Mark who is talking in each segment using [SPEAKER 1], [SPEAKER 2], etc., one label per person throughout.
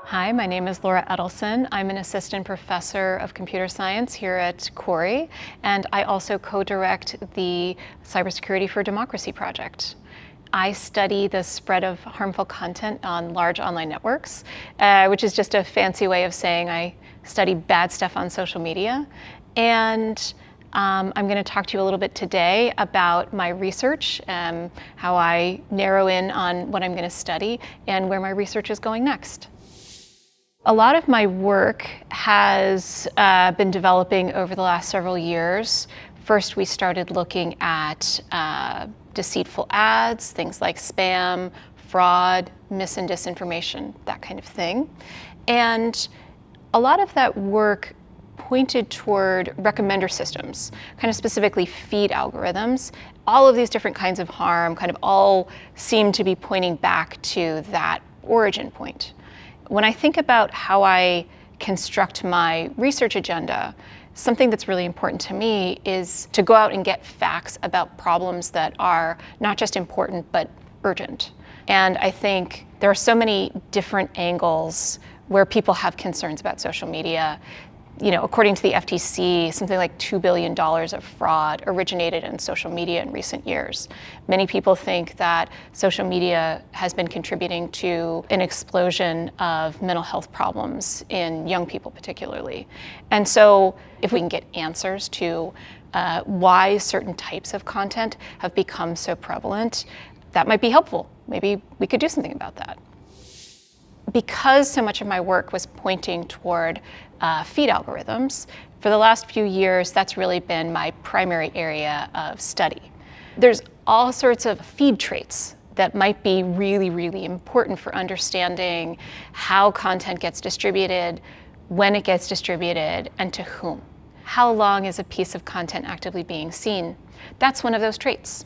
[SPEAKER 1] Hi, my name is Laura Edelson. I'm an assistant professor of computer science here at Corey, and I also co-direct the Cybersecurity for Democracy project. I study the spread of harmful content on large online networks, which is just a fancy way of saying I study bad stuff on social media. And I'm going to talk to you a little bit today about my research, how I narrow in on what I'm going to study, and where my research is going next. A lot of my work has been developing over the last several years. First, we started looking at deceitful ads, things like spam, fraud, mis and disinformation, that kind of thing. And a lot of that work pointed toward recommender systems, kind of specifically feed algorithms. All of these different kinds of harm kind of all seem to be pointing back to that origin point. When I think about how I construct my research agenda, something that's really important to me is to go out and get facts about problems that are not just important, but urgent. And I think there are so many different angles where people have concerns about social media. You know, according to the FTC, something like $2 billion of fraud originated in social media in recent years. Many people think that social media has been contributing to an explosion of mental health problems in young people particularly. And so if we can get answers to why certain types of content have become so prevalent, that might be helpful. Maybe we could do something about that. Because so much of my work was pointing toward feed algorithms, for the last few years, that's really been my primary area of study. There's all sorts of feed traits that might be really, really important for understanding how content gets distributed, when it gets distributed, and to whom. How long is a piece of content actively being seen? That's one of those traits.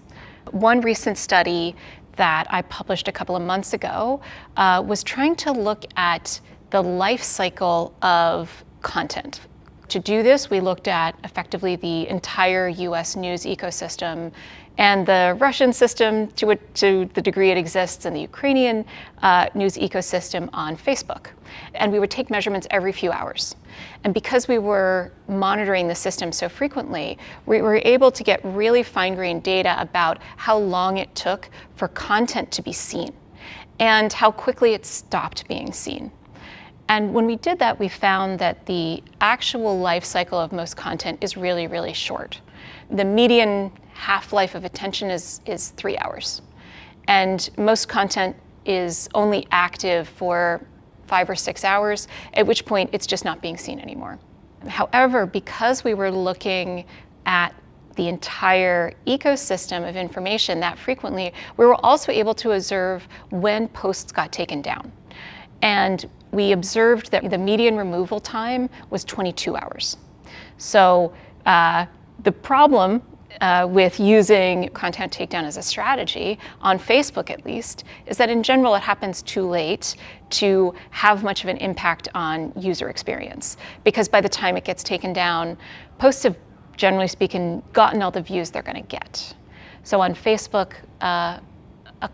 [SPEAKER 1] One recent study that I published a couple of months ago was trying to look at the life cycle of content. To do this, we looked at effectively the entire US news ecosystem and the Russian system to the degree it exists, and the Ukrainian news ecosystem on Facebook. And we would take measurements every few hours. And because we were monitoring the system so frequently, we were able to get really fine-grained data about how long it took for content to be seen and how quickly it stopped being seen. And when we did that, we found that the actual life cycle of most content is really, really short. The median half-life of attention is 3 hours. And most content is only active for 5 or 6 hours, at which point it's just not being seen anymore. However, because we were looking at the entire ecosystem of information that frequently, we were also able to observe when posts got taken down. And we observed that the median removal time was 22 hours. So the problem with using content takedown as a strategy, on Facebook at least, is that in general it happens too late to have much of an impact on user experience. Because by the time it gets taken down, posts have, generally speaking, gotten all the views they're going to get. So on Facebook, a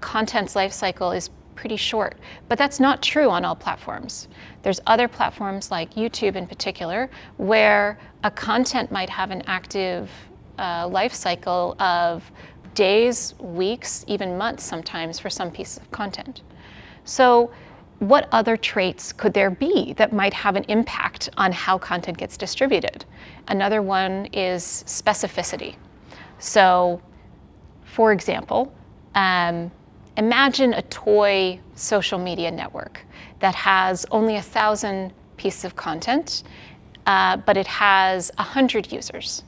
[SPEAKER 1] content's life cycle is pretty short, but that's not true on all platforms. There's other platforms like YouTube in particular, where a content might have an active life cycle of days, weeks, even months sometimes for some pieces of content. So what other traits could there be that might have an impact on how content gets distributed? Another one is specificity. So, for example, imagine a toy social media network that has only 1,000 pieces of content, but it has 100 users.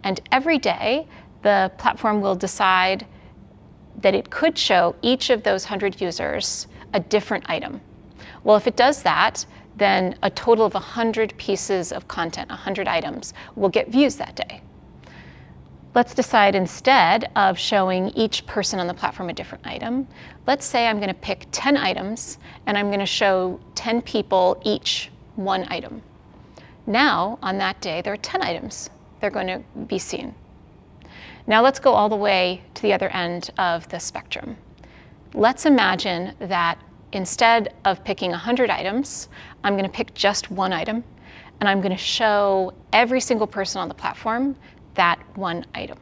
[SPEAKER 1] And every day, the platform will decide that it could show each of those 100 users a different item. Well, if it does that, then a total of 100 pieces of content, 100 items, will get views that day. Let's decide instead of showing each person on the platform a different item, let's say I'm going to pick 10 items and I'm going to show 10 people each one item. Now, on that day, there are 10 items they're going to be seen. Now let's go all the way to the other end of the spectrum. Let's imagine that instead of picking 100 items, I'm going to pick just one item, and I'm going to show every single person on the platform that one item.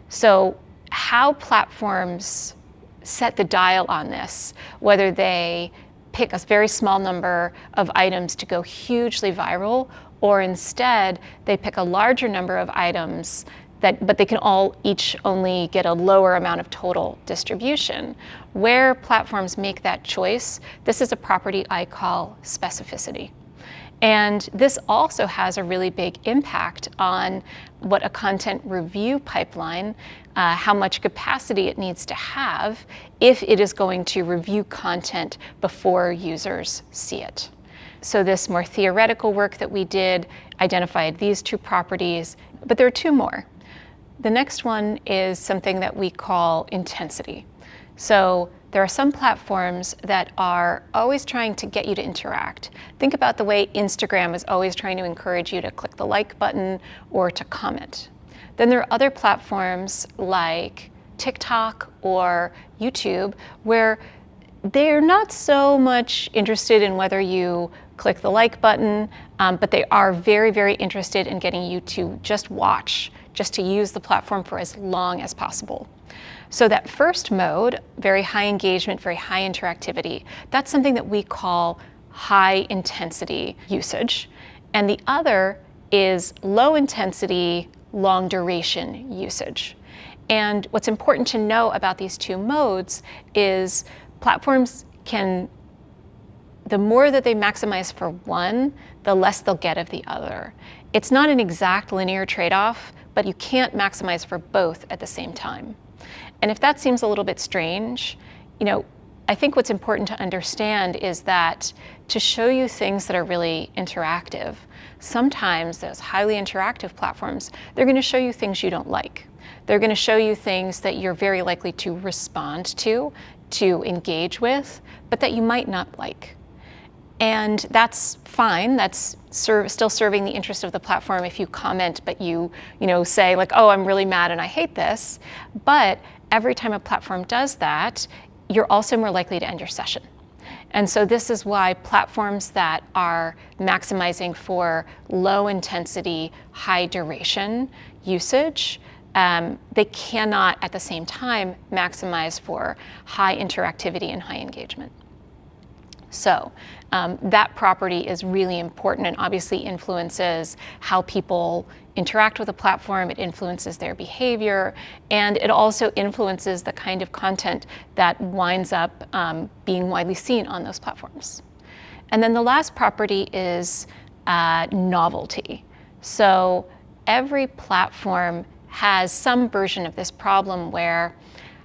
[SPEAKER 1] So how platforms set the dial on this, whether they pick a very small number of items to go hugely viral, or instead they pick a larger number of items but they can all each only get a lower amount of total distribution. Where platforms make that choice, this is a property I call specificity. And this also has a really big impact on what a content review pipeline, how much capacity it needs to have if it is going to review content before users see it. So this more theoretical work that we did identified these two properties, but there are two more. The next one is something that we call intensity. So there are some platforms that are always trying to get you to interact. Think about the way Instagram is always trying to encourage you to click the like button or to comment. Then there are other platforms like TikTok or YouTube where they're not so much interested in whether you click the like button, but they are very, very interested in getting you to just watch, just to use the platform for as long as possible. So that first mode, very high engagement, very high interactivity, that's something that we call high intensity usage. And the other is low intensity, long duration usage. And what's important to know about these two modes is platforms can, the more that they maximize for one, the less they'll get of the other. It's not an exact linear trade-off, but you can't maximize for both at the same time. And if that seems a little bit strange, I think what's important to understand is that to show you things that are really interactive, sometimes those highly interactive platforms, they're going to show you things you don't like. They're going to show you things that you're very likely to respond to engage with, but that you might not like. And that's fine. That's still serving the interest of the platform if you comment, but you say like, oh, I'm really mad and I hate this. But every time a platform does that, you're also more likely to end your session. And so this is why platforms that are maximizing for low intensity, high duration usage, they cannot at the same time maximize for high interactivity and high engagement. So that property is really important and obviously influences how people interact with a platform. It influences their behavior, and it also influences the kind of content that winds up being widely seen on those platforms. And then the last property is novelty. So every platform has some version of this problem where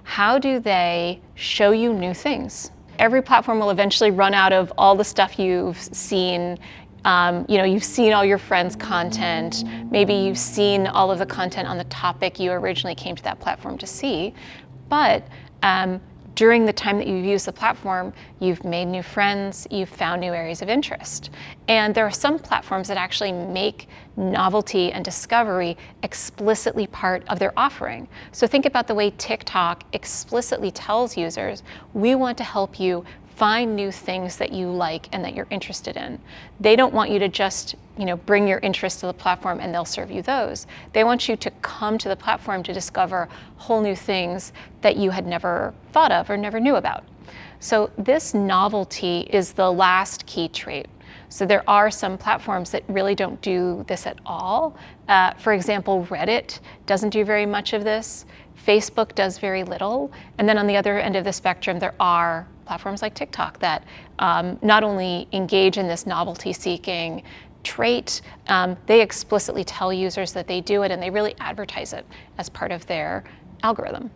[SPEAKER 1] how do they show you new things? Every platform will eventually run out of all the stuff you've seen. You've seen all your friends' content. Maybe you've seen all of the content on the topic you originally came to that platform to see. But during the time that you've used the platform, you've made new friends, you've found new areas of interest. And there are some platforms that actually make novelty and discovery explicitly part of their offering. So think about the way TikTok explicitly tells users, we want to help you find new things that you like and that you're interested in. They don't want you to just bring your interest to the platform and they'll serve you those. They want you to come to the platform to discover whole new things that you had never thought of or never knew about. So this novelty is the last key trait. So there are some platforms that really don't do this at all. For example, Reddit doesn't do very much of this. Facebook does very little. And then on the other end of the spectrum, there are platforms like TikTok that not only engage in this novelty-seeking trait, they explicitly tell users that they do it and they really advertise it as part of their algorithm.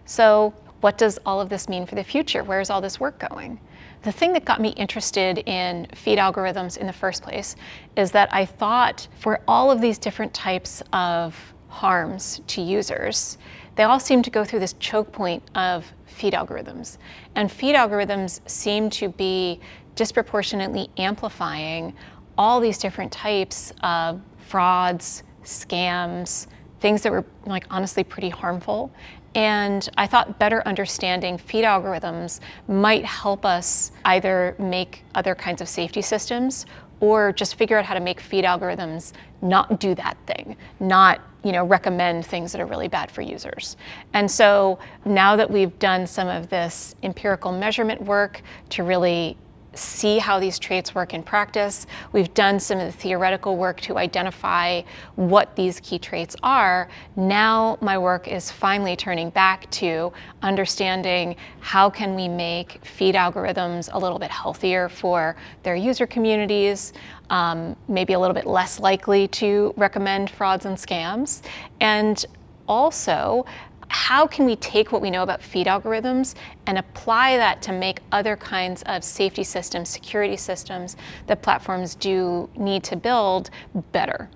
[SPEAKER 1] So what does all of this mean for the future? Where's all this work going? The thing that got me interested in feed algorithms in the first place is that I thought for all of these different types of harms to users, they all seem to go through this choke point of feed algorithms. And feed algorithms seem to be disproportionately amplifying all these different types of frauds, scams, things that were like honestly pretty harmful. And I thought better understanding feed algorithms might help us either make other kinds of safety systems or just figure out how to make feed algorithms not do that thing, not recommend things that are really bad for users. And so now that we've done some of this empirical measurement work to really see how these traits work in practice, we've done some of the theoretical work to identify what these key traits are. Now my work is finally turning back to understanding how can we make feed algorithms a little bit healthier for their user communities, maybe a little bit less likely to recommend frauds and scams, and also how can we take what we know about feed algorithms and apply that to make other kinds of safety systems, security systems that platforms do need to build better?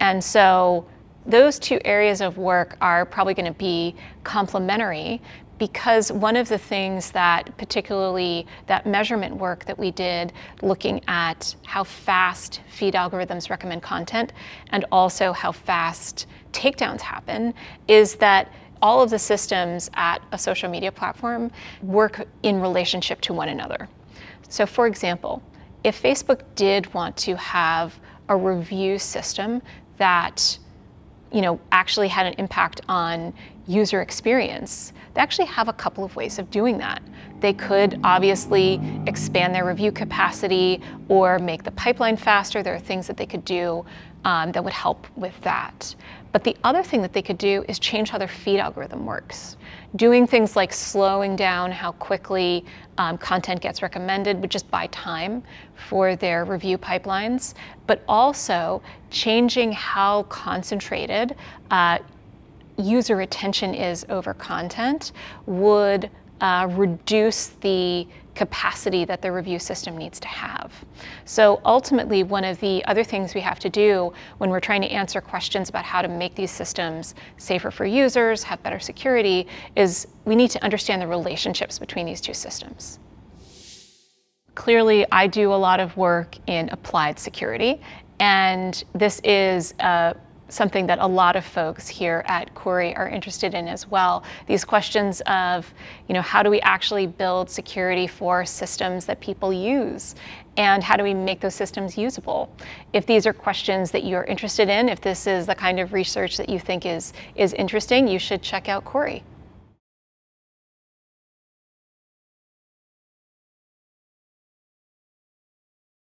[SPEAKER 1] And so those two areas of work are probably going to be complementary, because one of the things that particularly that measurement work that we did looking at how fast feed algorithms recommend content and also how fast takedowns happen is that all of the systems at a social media platform work in relationship to one another. So for example, if Facebook did want to have a review system that actually had an impact on user experience, they actually have a couple of ways of doing that. They could obviously expand their review capacity or make the pipeline faster. There are things that they could do that would help with that. But the other thing that they could do is change how their feed algorithm works. Doing things like slowing down how quickly content gets recommended would just buy time for their review pipelines, but also changing how concentrated user attention is over content would reduce the capacity that the review system needs to have. So ultimately, one of the other things we have to do when we're trying to answer questions about how to make these systems safer for users, have better security, is we need to understand the relationships between these two systems. Clearly, I do a lot of work in applied security, and this is something that a lot of folks here at Corey are interested in as well. These questions of, how do we actually build security for systems that people use? And how do we make those systems usable? If these are questions that you're interested in, if this is the kind of research that you think is interesting, you should check out Corey.